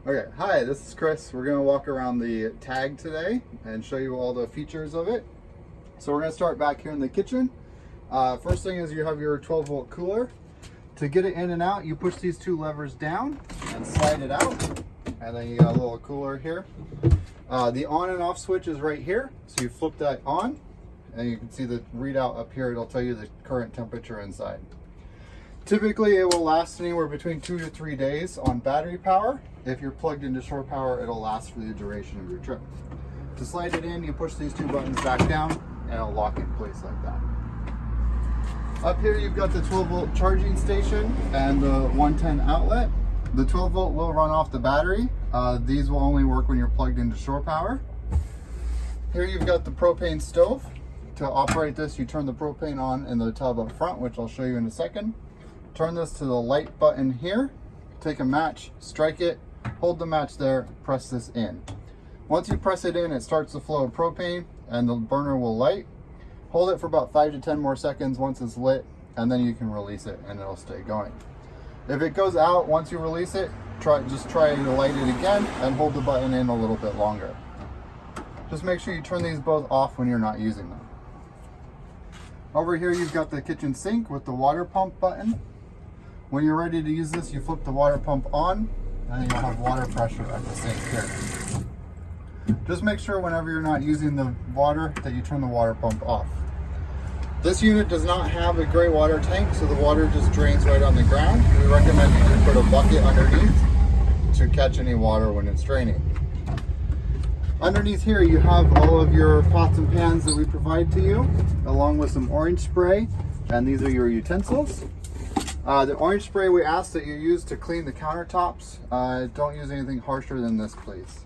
Okay, hi, this is Chris. We're going to walk around the Tag today and show you all the features of it. So we're going to start back here in the kitchen. First thing is you have your 12-volt cooler. To get it in and out, you push these two levers down and slide it out. And then you got a little cooler here. The on and off switch is right here. So you flip that on and you can see the readout up here. It'll tell you the current temperature inside. Typically, it will last anywhere between 2 to 3 days on battery power. If you're plugged into shore power, it'll last for the duration of your trip. To slide it in, you push these two buttons back down and it'll lock in place like that. Up here, you've got the 12-volt charging station and the 110 outlet. The 12-volt will run off the battery. These will only work when you're plugged into shore power. Here you've got the propane stove. To operate this, you turn the propane on in the tub up front, which I'll show you in a second. Turn this to the light button here, take a match, strike it, hold the match there, press this in. Once you press it in, it starts the flow of propane and the burner will light. Hold it for about 5 to 10 more seconds once it's lit, and then you can release it and it'll stay going. If it goes out once you release it, just try to light it again and hold the button in a little bit longer. Just make sure you turn these both off when you're not using them. Over here you've got the kitchen sink with the water pump button. When you're ready to use this, you flip the water pump on and you'll have water pressure at the sink here. Just make sure whenever you're not using the water that you turn the water pump off. This unit does not have a gray water tank, so the water just drains right on the ground. We recommend you just put a bucket underneath to catch any water when it's draining. Underneath here you have all of your pots and pans that we provide to you, along with some orange spray, and these are your utensils. The orange spray we ask that you use to clean the countertops. Don't use anything harsher than this, please.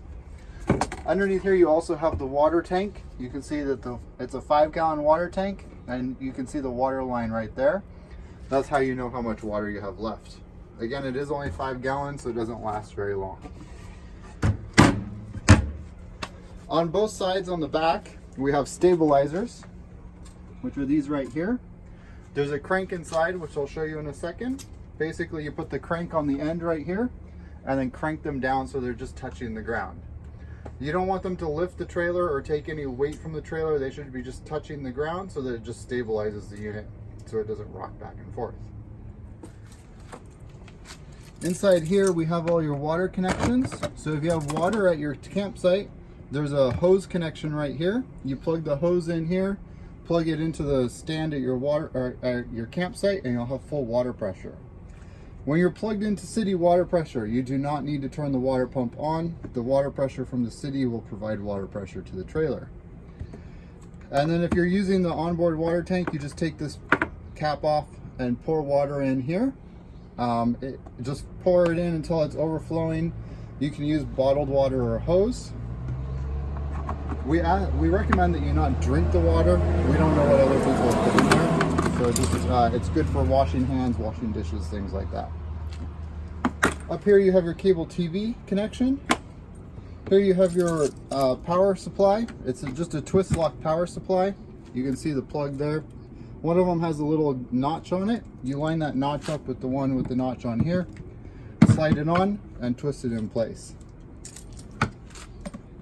Underneath here you also have the water tank. You can see that it's a 5-gallon water tank, and you can see the water line right there. That's how you know how much water you have left. Again, it is only 5 gallons, so it doesn't last very long. On both sides on the back, we have stabilizers, which are these right here. There's a crank inside, which I'll show you in a second. Basically, you put the crank on the end right here and then crank them down so they're just touching the ground. You don't want them to lift the trailer or take any weight from the trailer. They should be just touching the ground so that it just stabilizes the unit so it doesn't rock back and forth. Inside here, we have all your water connections. So if you have water at your campsite, there's a hose connection right here. You plug the hose in here, plug it into the stand at your your campsite, and you'll have full water pressure. When you're plugged into city water pressure, you do not need to turn the water pump on. The water pressure from the city will provide water pressure to the trailer. And then if you're using the onboard water tank, you just take this cap off and pour water in here. Just pour it in until it's overflowing. You can use bottled water or a hose. We recommend that you not drink the water. We don't know what other people have put in there. So it's good for washing hands, washing dishes, things like that. Up here you have your cable TV connection. Here you have your power supply. It's just a twist lock power supply. You can see the plug there. One of them has a little notch on it. You line that notch up with the one with the notch on here. Slide it on and twist it in place.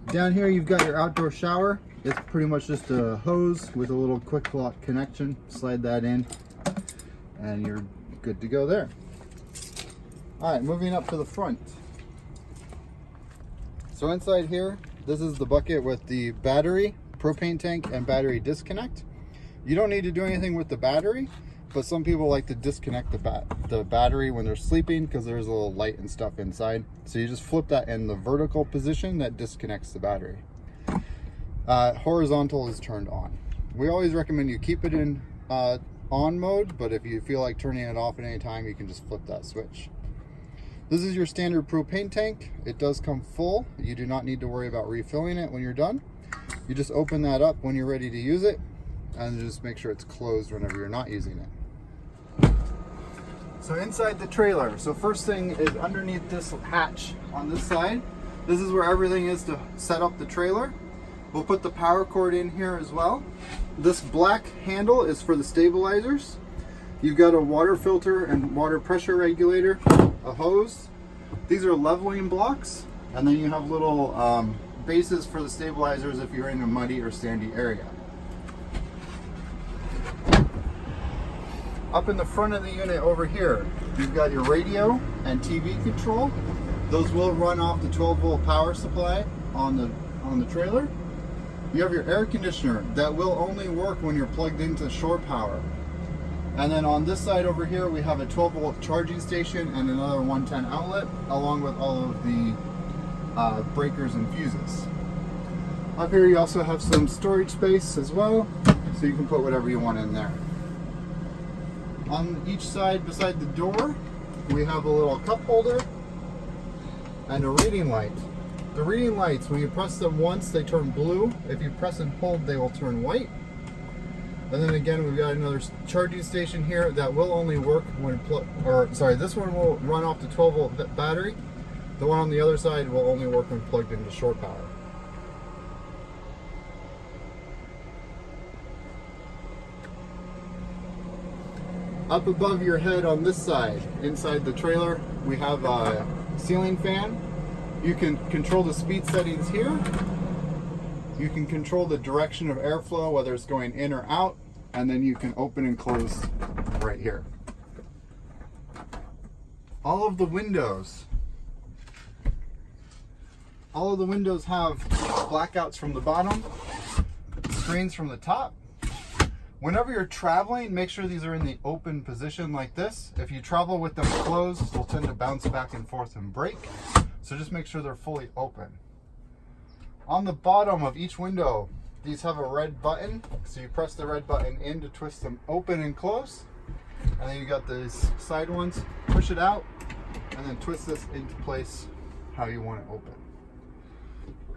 Down here you've got your outdoor shower. It's pretty much just a hose with a little quick lock connection. Slide that in and you're good to go there. All right, moving up to the front. So inside here, this is the bucket with the battery, propane tank, and battery disconnect. You don't need to do anything with the battery, but some people like to disconnect the battery when they're sleeping because there's a little light and stuff inside. So you just flip that in the vertical position that disconnects the battery. Horizontal is turned on. We always recommend you keep it in on mode, but if you feel like turning it off at any time, you can just flip that switch. This is your standard propane tank. It does come full. You do not need to worry about refilling it when you're done. You just open that up when you're ready to use it, and just make sure it's closed whenever you're not using it. So inside the trailer, so first thing is underneath this hatch on this side, this is where everything is to set up the trailer. We'll put the power cord in here as well. This black handle is for the stabilizers. You've got a water filter and water pressure regulator, a hose, These are leveling blocks, and then you have little bases for the stabilizers if you're in a muddy or sandy area. Up in the front of the unit over here, you've got your radio and TV control. Those will run off the 12-volt power supply on the trailer. You have your air conditioner that will only work when you're plugged into shore power. And then on this side over here, we have a 12-volt charging station and another 110 outlet, along with all of the breakers and fuses. Up here, you also have some storage space as well, so you can put whatever you want in there. On each side beside the door, we have a little cup holder and a reading light. The reading lights, when you press them once, they turn blue. If you press and hold, they will turn white. And then again, we've got another charging station here that will only work when this one will run off the 12-volt battery. The one on the other side will only work when plugged into shore power. Up above your head on this side, inside the trailer, we have a ceiling fan. You can control the speed settings here. You can control the direction of airflow, whether it's going in or out, and then you can open and close right here. All of the windows have blackouts from the bottom, screens from the top. Whenever you're traveling, make sure these are in the open position like this. If you travel with them closed, they'll tend to bounce back and forth and break. So just make sure they're fully open. On the bottom of each window, these have a red button. So you press the red button in to twist them open and close. And then you got these side ones, push it out, and then twist this into place how you want it open.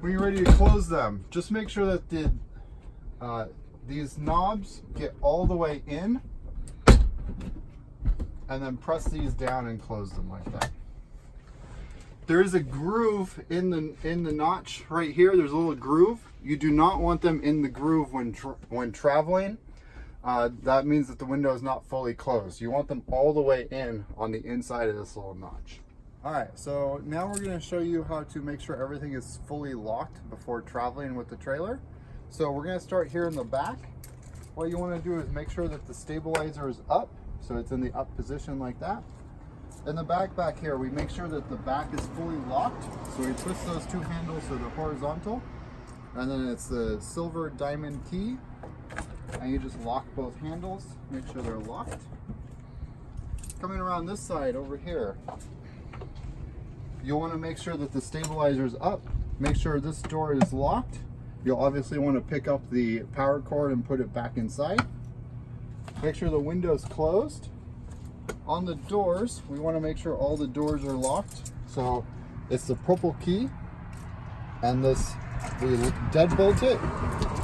When you're ready to close them, just make sure that these knobs get all the way in, and then press these down and close them like that. There is a groove in the notch right here. There's a little groove. You do not want them in the groove when traveling. That means that the window is not fully closed. You want them all the way in on the inside of this little notch. All right, so now we're going to show you how to make sure everything is fully locked before traveling with the trailer. So we're going to start here in the back. What you want to do is make sure that the stabilizer is up, so it's in the up position like that. In the back here, we make sure that the back is fully locked. So we twist those two handles so they're horizontal, and then it's the silver diamond key, and you just lock both handles, make sure they're locked. Coming around this side over here, you'll want to make sure that the stabilizer is up. Make sure this door is locked. You'll obviously want to pick up the power cord and put it back inside. Make sure the window's closed. On the doors, we want to make sure all the doors are locked. So it's the purple key, and this, we deadbolt it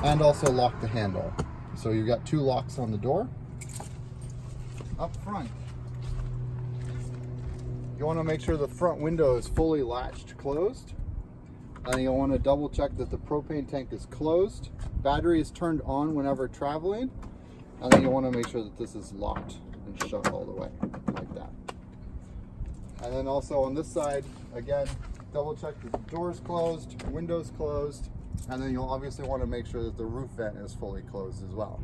and also lock the handle. So you've got two locks on the door. Up front, you want to make sure the front window is fully latched closed. And you'll want to double check that the propane tank is closed. Battery is turned on whenever traveling. And then you'll want to make sure that this is locked and shut all the way, like that. And then also on this side, again, double check that the door's closed, window's closed, and then you'll obviously want to make sure that the roof vent is fully closed as well.